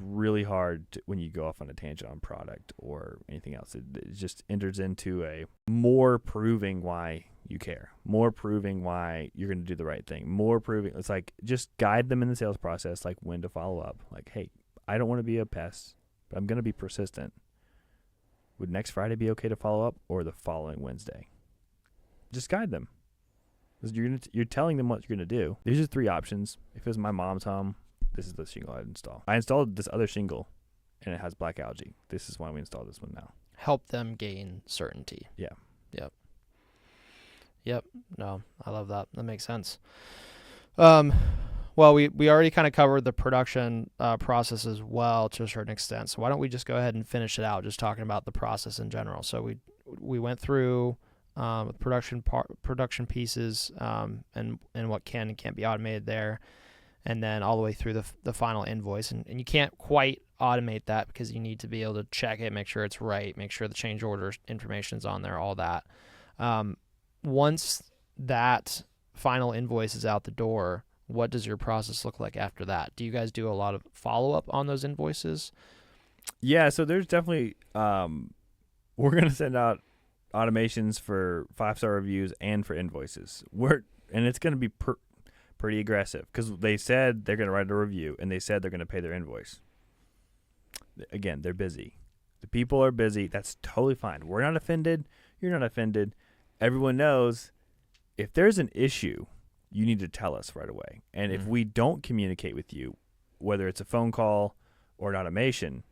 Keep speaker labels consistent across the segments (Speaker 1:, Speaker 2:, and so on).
Speaker 1: really hard when you go off on a tangent on product or anything else. It just enters into a more proving why you care, more proving why you're going to do the right thing, more proving. It's like just guide them in the sales process, like when to follow up. Like, hey, I don't want to be a pest, but I'm going to be persistent. Would next Friday be okay to follow up, or the following Wednesday? Just guide them. You're telling them what you're going to do. These are 3 options. If it was my mom's home, this is the shingle I'd install. I installed this other shingle, and it has black algae. This is why we installed this one now.
Speaker 2: Help them gain certainty.
Speaker 1: Yeah.
Speaker 2: Yep. No, I love that. That makes sense. Well, we already kind of covered the production process as well to a certain extent. So why don't we just go ahead and finish it out, just talking about the process in general. So we went through production pieces and what can and can't be automated there, and then all the way through the final invoice. And you can't quite automate that because you need to be able to check it, make sure it's right, make sure the change order information is on there, all that. Once that final invoice is out the door, what does your process look like after that? Do you guys do a lot of follow-up on those invoices?
Speaker 1: Yeah, so there's definitely we're going to send out automations for 5-star reviews and for invoices. And it's going to be pretty aggressive because they said they're going to write a review and they said they're going to pay their invoice. Again, they're busy. The people are busy. That's totally fine. We're not offended. You're not offended. Everyone knows if there's an issue, you need to tell us right away. And if we don't communicate with you, whether it's a phone call or an automation,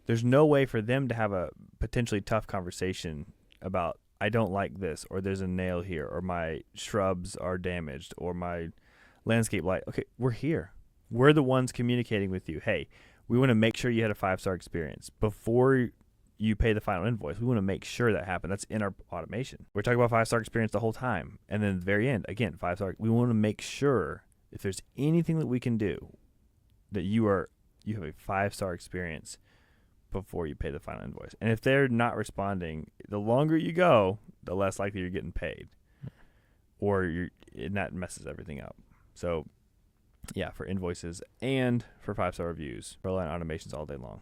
Speaker 1: there's no way for them to have a potentially tough conversation about, I don't like this, or there's a nail here, or my shrubs are damaged, or my landscape light. Okay, we're here. We're the ones communicating with you. Hey, we want to make sure you had a 5-star experience. Before you pay the final invoice, we want to make sure that happened. That's in our automation. We're talking about 5-star experience the whole time. And then at the very end, again, 5-star. We want to make sure if there's anything that we can do that you have a 5-star experience before you pay the final invoice. And if they're not responding, the longer you go, the less likely you're getting paid. And that messes everything up. So yeah, for invoices and for 5-star reviews, rely on automations all day long.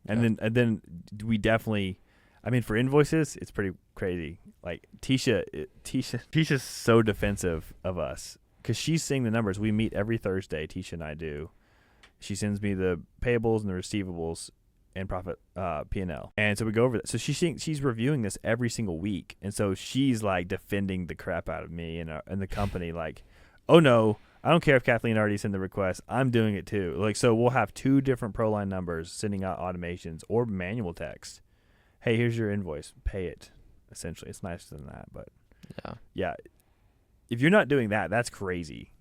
Speaker 1: And then we definitely, I mean, for invoices, it's pretty crazy. Like Tisha's so defensive of us because she's seeing the numbers. We meet every Thursday, Tisha and I do. She sends me the payables and the receivables and profit P&L. And so we go over that. So she's reviewing this every single week. And so she's like defending the crap out of me and the company like, oh no, I don't care if Kathleen already sent the request. I'm doing it too. Like, so we'll have 2 different ProLine numbers sending out automations or manual text. Hey, here's your invoice. Pay it. Essentially, it's nicer than that, but yeah. If you're not doing that, that's crazy.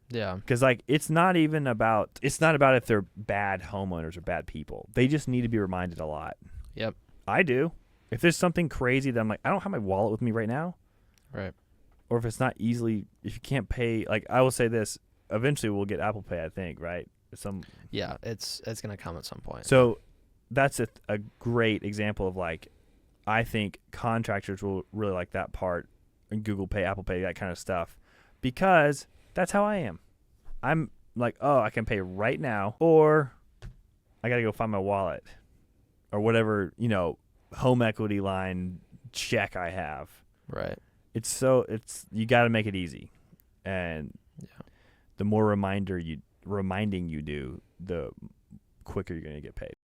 Speaker 2: Yeah.
Speaker 1: Because like it's not about if they're bad homeowners or bad people. They just need to be reminded a lot.
Speaker 2: Yep.
Speaker 1: I do. If there's something crazy that I'm like, I don't have my wallet with me right now.
Speaker 2: Right.
Speaker 1: Or if it's not easily, if you can't pay, like I will say this, eventually we'll get Apple Pay, I think, right?
Speaker 2: Yeah, it's going to come at some point.
Speaker 1: So that's a great example of like, I think contractors will really like that part, and Google Pay, Apple Pay, that kind of stuff, because that's how I am. I'm like, oh, I can pay right now, or I got to go find my wallet, or whatever, home equity line check I have.
Speaker 2: Right.
Speaker 1: You got to make it easy, and the more reminding you do, the quicker you're going to get paid.